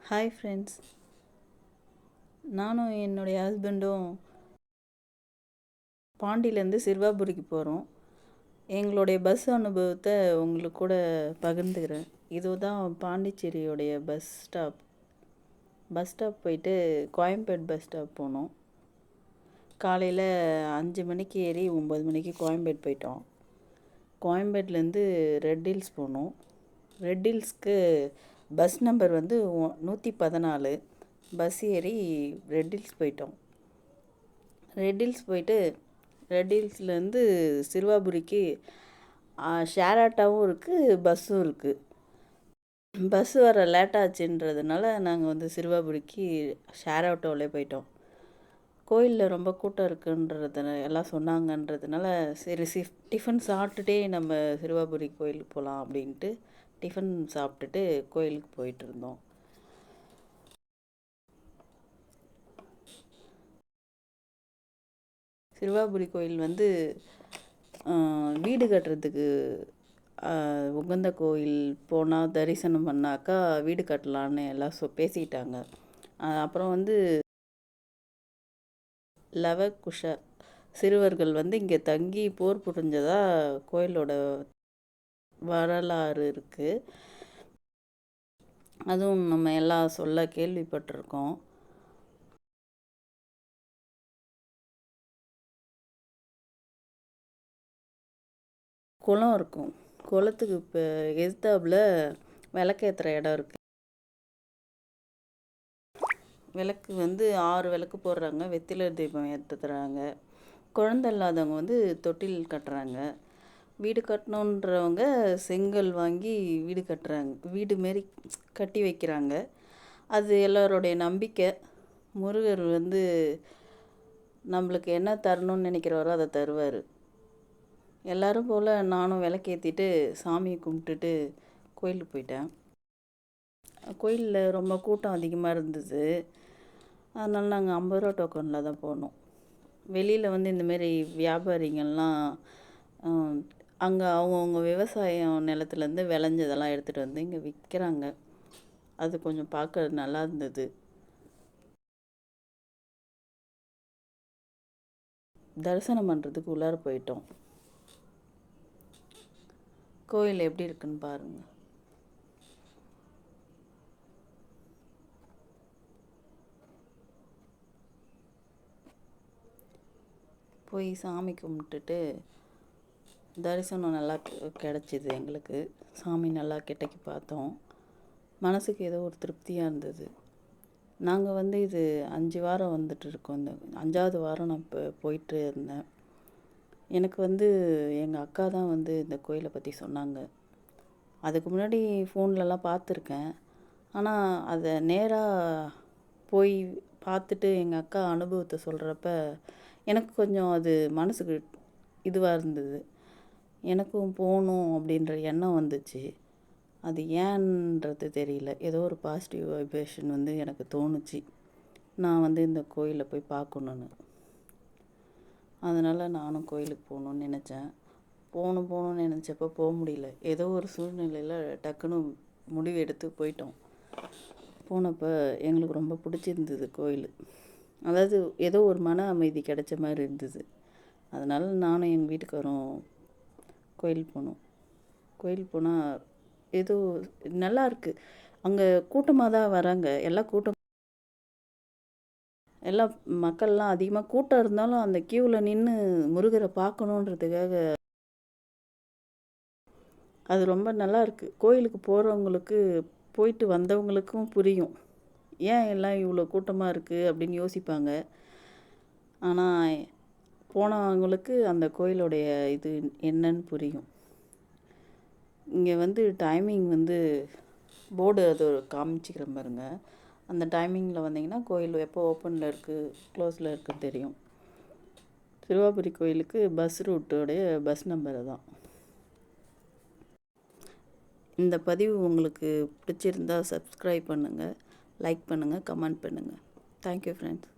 Hi friends, நானும் என்னுடைய ஹஸ்பண்டும் பாண்டியிலேருந்து சிறுவாபுரிக்கு போகிறோம். எங்களுடைய பஸ் அனுபவத்தை உங்களுக்கு கூட பகிர்ந்துக்கிறேன். இதுதான் பாண்டிச்சேரியோடைய பஸ் ஸ்டாப் போயிட்டு கோயம்பேடு பஸ் ஸ்டாப் போனோம். காலையில் 5 மணிக்கு ஏறி 9 மணிக்கு கோயம்பேடு போயிட்டோம். கோயம்பேட்லேருந்து ரெட் ஹில்ஸ் போனோம். ரெட் ஹில்ஸ்க்கு பஸ் நம்பர் 114. பஸ் ஏறி ரெட் ஹில்ஸ் போயிட்டோம். ரெட் ஹில்ஸ்லேருந்து சிறுவாபுரிக்கு ஷேர் ஆட்டோவும் இருக்குது, பஸ்ஸும் இருக்குது. பஸ் வர லேட் ஆச்சுன்றதுனால நாங்கள் சிறுவாபுரிக்கு ஷேர் ஆட்டோவிலே போயிட்டோம். கோயிலில் ரொம்ப கூட்டம் இருக்குன்றத எல்லாம் சொன்னாங்கன்றதுனால சரி டிஃபன் சாப்பிட்டுட்டே நம்ம சிறுவாபுரி கோயிலுக்கு போகலாம் அப்படின்ட்டு டிஃபன் சாப்பிட்டுட்டு கோயிலுக்கு போயிட்டு இருந்தோம். சிறுவாபுரி கோயில் வீடு கட்டுறதுக்கு உகந்த கோயில். போனால் தரிசனம் பண்ணாக்கா வீடு கட்டலான்னு எல்லாம் பேசிட்டாங்க. அப்புறம் லவகுஷ சிறுவர்கள் இங்கே தங்கி போர் புரிஞ்சதா கோயிலோட வரலாறு இருக்குது. அதுவும் நம்ம எல்லாம் சொல்ல கேள்விப்பட்டிருக்கோம். குளம் இருக்கும். குளத்துக்கு இப்போ எதிர்த்தாப்புல விளக்கேற்றுற இடம் இருக்குது. விளக்கு 6 விளக்கு போடுறாங்க. வெத்திலை தீபம் ஏற்றுறாங்க. குழந்தை இல்லாதவங்க தொட்டில் கட்டுறாங்க. வீடு கட்டணுன்றவங்க செங்கல் வாங்கி வீடு கட்டுறாங்க. வீடு மாரி கட்டி வைக்கிறாங்க. அது எல்லோருடைய நம்பிக்கை. முருகர் நம்மளுக்கு என்ன தரணும்னு நினைக்கிறவரோ அதை தருவார். எல்லோரும் போல் நானும் விளக்கேற்றிட்டு சாமியை கும்பிட்டுட்டு கோயிலுக்கு போயிட்டேன். கோயிலில் ரொம்ப கூட்டம் அதிகமாக இருந்தது. அதனால் நாங்கள் 50 ரூபா டோக்கனில் தான் போனோம். வெளியில் இந்தமாரி வியாபாரிங்கள்லாம் அங்கே அவங்கவுங்க விவசாயம் நிலத்துலேருந்து விளைஞ்சதெல்லாம் எடுத்துகிட்டு இங்கே விற்கிறாங்க. அது கொஞ்சம் பார்க்க நல்லா இருந்தது. தரிசனம் பண்ணுறதுக்கு உள்ளார போயிட்டோம். கோயில் எப்படி இருக்குன்னு பாருங்கள். போய் சாமி கும்பிட்டுட்டு தரிசனம் நல்லா கிடச்சிது. எங்களுக்கு சாமி நல்லா கிட்டக்கி பார்த்தோம். மனசுக்கு ஏதோ ஒரு திருப்தியாக இருந்தது. நாங்கள் இது 5 வாரம் இருக்கோம். இந்த 5வது வாரம் நான் இப்போ போயிட்டு இருந்தேன். எனக்கு எங்கள் அக்கா தான் இந்த கோயிலை பற்றி சொன்னாங்க. அதுக்கு முன்னாடி ஃபோன்லலாம் பார்த்துருக்கேன். ஆனால் அதை நேராக போய் பார்த்துட்டு எங்கள் அக்கா அனுபவத்தை சொல்கிறப்ப எனக்கு கொஞ்சம் அது மனசுக்கு இதுவாக இருந்தது. எனக்கும் போகணும் அப்படின்ற எண்ணம் வந்துச்சு. அது ஏன்றது தெரியல. ஏதோ ஒரு பாசிட்டிவ் வைப்ரேஷன் எனக்கு தோணுச்சு. நான் இந்த கோயிலை போய் பார்க்கணுன்னு. அதனால் நானும் கோயிலுக்கு போகணுன்னு நினச்சேன். போகணுன்னு நினச்சப்போ போக முடியல. ஏதோ ஒரு சூழ்நிலையில் டக்குன்னு முடிவு எடுத்து போயிட்டோம். போனப்போ எங்களுக்கு ரொம்ப பிடிச்சிருந்தது கோயில். அதாவது ஏதோ ஒரு மன அமைதி கிடைச்ச மாதிரி இருந்தது. அதனால் நானும் எங்கள் வீட்டுக்காரும் கோயில் போனோம். கோயில் போனால் ஏதோ நல்லா இருக்குது. அங்கே கூட்டமாக தான் வராங்க. எல்லா மக்கள்லாம் அதிகமாக கூட்டம் இருந்தாலும் அந்த க்யூவில் நின்று முருகரை பார்க்கணுன்றதுக்காக அது ரொம்ப நல்லா இருக்குது. கோயிலுக்கு போகிறவங்களுக்கு போயிட்டு வந்தவங்களுக்கும் புரியும். ஏன் எல்லாம் இவ்வளோ கூட்டமாக இருக்குது அப்படின்னு யோசிப்பாங்க. ஆனால் போனவங்களுக்கு அந்த கோயிலுடைய இது என்னன்னு புரியும். இங்கே டைமிங் போர்டு அது காமிச்சிக்கிற பாருங்க. அந்த டைமிங்கில் வந்தீங்கன்னா கோயில் எப்போ ஓப்பனில் இருக்குது க்ளோஸில் இருக்குன்னு தெரியும். சிறுவாபுரி கோயிலுக்கு பஸ் ரூட்டோடைய பஸ் நம்பர் தான். இந்த பதிவு உங்களுக்கு பிடிச்சிருந்தால் சப்ஸ்கிரைப் பண்ணுங்கள், லைக் பண்ணுங்கள், கமெண்ட் பண்ணுங்கள். Thank you friends.